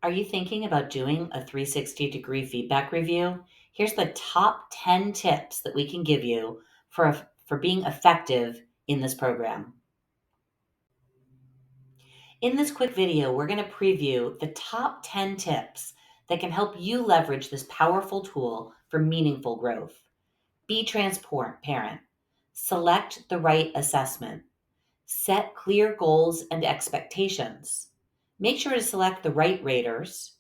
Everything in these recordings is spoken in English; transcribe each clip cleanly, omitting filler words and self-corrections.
Are you thinking about doing a 360-degree feedback review? Here's the top 10 tips that we can give you for being effective in this program. In this quick video, we're going to preview the top 10 tips that can help you leverage this powerful tool for meaningful growth. Be transparent. Select the right assessment. Set clear goals and expectations. Make sure to select the right raters.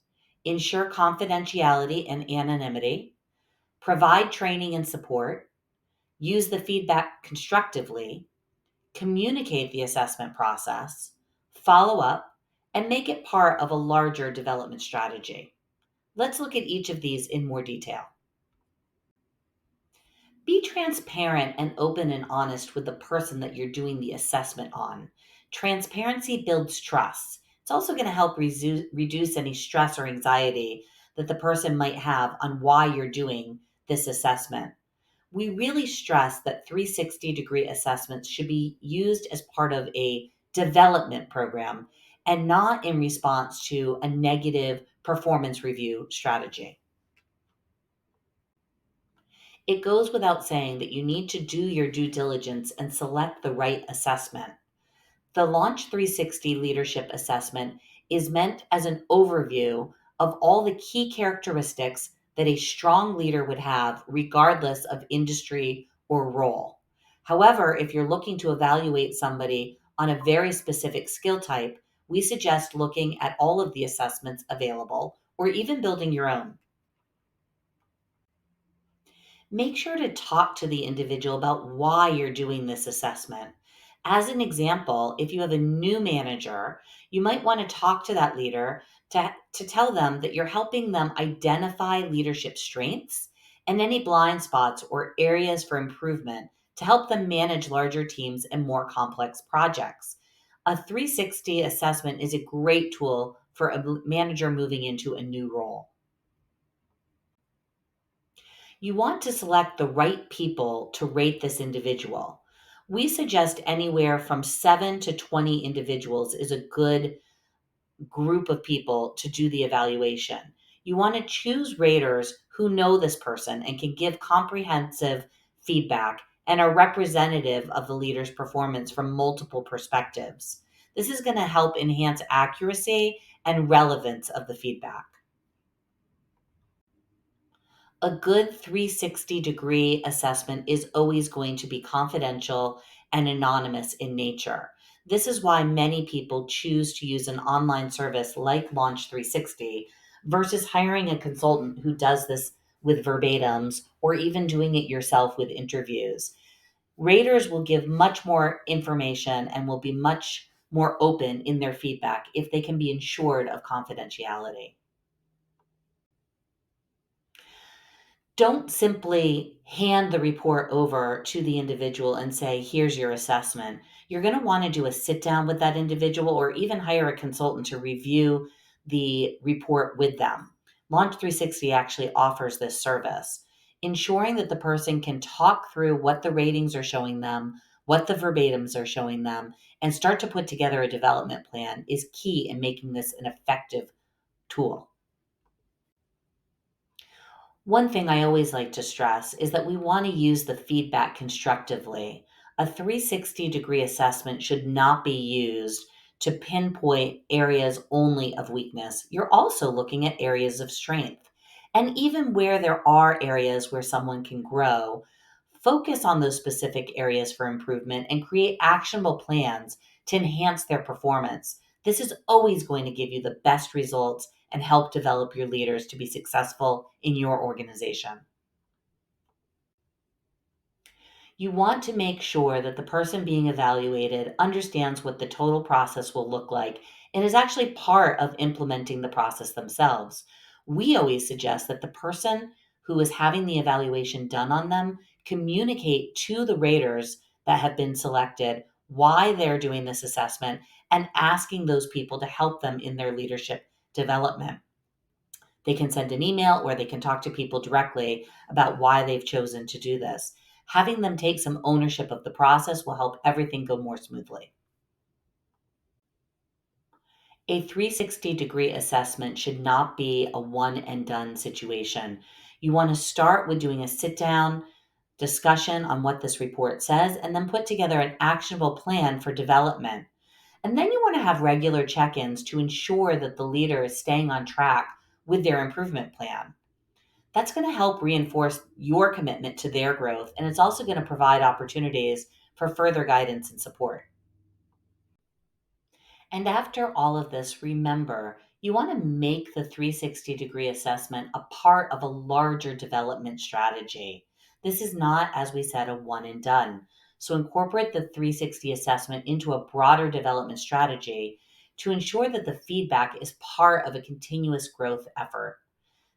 Ensure confidentiality and anonymity. Provide training and support. Use the feedback constructively. Communicate the assessment process. Follow up and make it part of a larger development strategy. Let's look at each of these in more detail. Be transparent and open and honest with the person that you're doing the assessment on. Transparency builds trust. It's also going to help reduce any stress or anxiety that the person might have on why you're doing this assessment. We really stress that 360-degree assessments should be used as part of a development program and not in response to a negative performance review strategy. It goes without saying that you need to do your due diligence and select the right assessment. The Launch 360 Leadership Assessment is meant as an overview of all the key characteristics that a strong leader would have, regardless of industry or role. However, if you're looking to evaluate somebody on a very specific skill type, we suggest looking at all of the assessments available or even building your own. Make sure to talk to the individual about why you're doing this assessment. As an example, if you have a new manager, you might want to talk to that leader to tell them that you're helping them identify leadership strengths and any blind spots or areas for improvement to help them manage larger teams and more complex projects. A 360 assessment is a great tool for a manager moving into a new role. You want to select the right people to rate this individual. We suggest anywhere from 7 to 20 individuals is a good group of people to do the evaluation. You want to choose raters who know this person and can give comprehensive feedback and are representative of the leader's performance from multiple perspectives. This is going to help enhance accuracy and relevance of the feedback. A good 360-degree assessment is always going to be confidential and anonymous in nature. This is why many people choose to use an online service like Launch 360 versus hiring a consultant who does this with verbatims or even doing it yourself with interviews. Raters will give much more information and will be much more open in their feedback if they can be ensured of confidentiality. Don't simply hand the report over to the individual and say, here's your assessment. You're going to want to do a sit down with that individual or even hire a consultant to review the report with them. Launch 360 actually offers this service, ensuring that the person can talk through what the ratings are showing them, what the verbatims are showing them, and start to put together a development plan is key in making this an effective tool. One thing I always like to stress is that we want to use the feedback constructively. A 360-degree assessment should not be used to pinpoint areas only of weakness. You're also looking at areas of strength. And even where there are areas where someone can grow, focus on those specific areas for improvement and create actionable plans to enhance their performance. This is always going to give you the best results and help develop your leaders to be successful in your organization. You want to make sure that the person being evaluated understands what the total process will look like and is actually part of implementing the process themselves. We always suggest that the person who is having the evaluation done on them communicate to the raters that have been selected why they're doing this assessment and asking those people to help them in their leadership development. They can send an email or they can talk to people directly about why they've chosen to do this. Having them take some ownership of the process will help everything go more smoothly. A 360-degree assessment should not be a one and done situation. You want to start with doing a sit down discussion on what this report says and then put together an actionable plan for development. And then you want to have regular check ins to ensure that the leader is staying on track with their improvement plan. That's going to help reinforce your commitment to their growth, and it's also going to provide opportunities for further guidance and support. And after all of this, remember, you want to make the 360-degree assessment a part of a larger development strategy. This is not, as we said, a one and done. So incorporate the 360 assessment into a broader development strategy to ensure that the feedback is part of a continuous growth effort.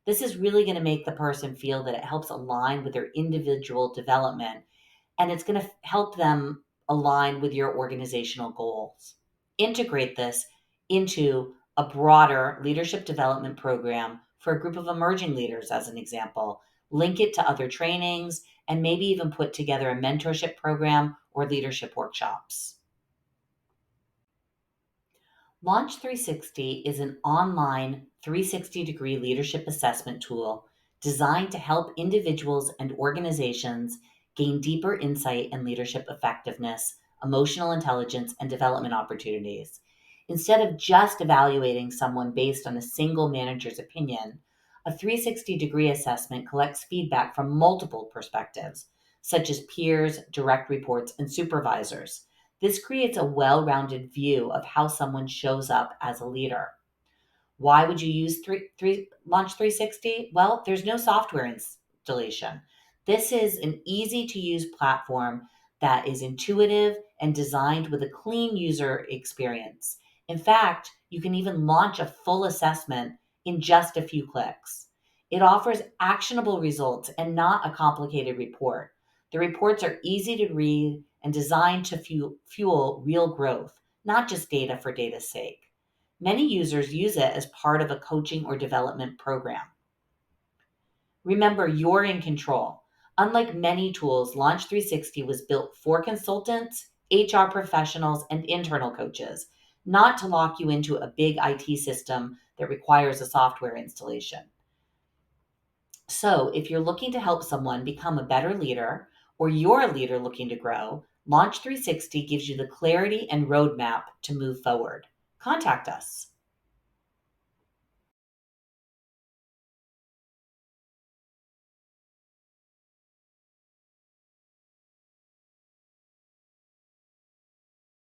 This is really going to make the person feel that it helps align with their individual development, and it's going to help them align with your organizational goals. Integrate this into a broader leadership development program for a group of emerging leaders, as an example. Link it to other trainings and maybe even put together a mentorship program or leadership workshops. Launch 360 is an online 360-degree leadership assessment tool designed to help individuals and organizations gain deeper insight in leadership effectiveness, emotional intelligence, and development opportunities. Instead of just evaluating someone based on a single manager's opinion, a 360-degree assessment collects feedback from multiple perspectives, such as peers, direct reports, and supervisors. This creates a well rounded view of how someone shows up as a leader. Why would you use Launch 360? Well, there's no software installation. This is an easy to use platform that is intuitive and designed with a clean user experience. In fact, you can even launch a full assessment in just a few clicks. It offers actionable results and not a complicated report. The reports are easy to read and designed to fuel real growth, not just data for data's sake. Many users use it as part of a coaching or development program. Remember, you're in control. Unlike many tools, Launch 360 was built for consultants, HR professionals, and internal coaches, not to lock you into a big IT system that requires a software installation. So, if you're looking to help someone become a better leader, or you're a leader looking to grow, Launch 360 gives you the clarity and roadmap to move forward. Contact us.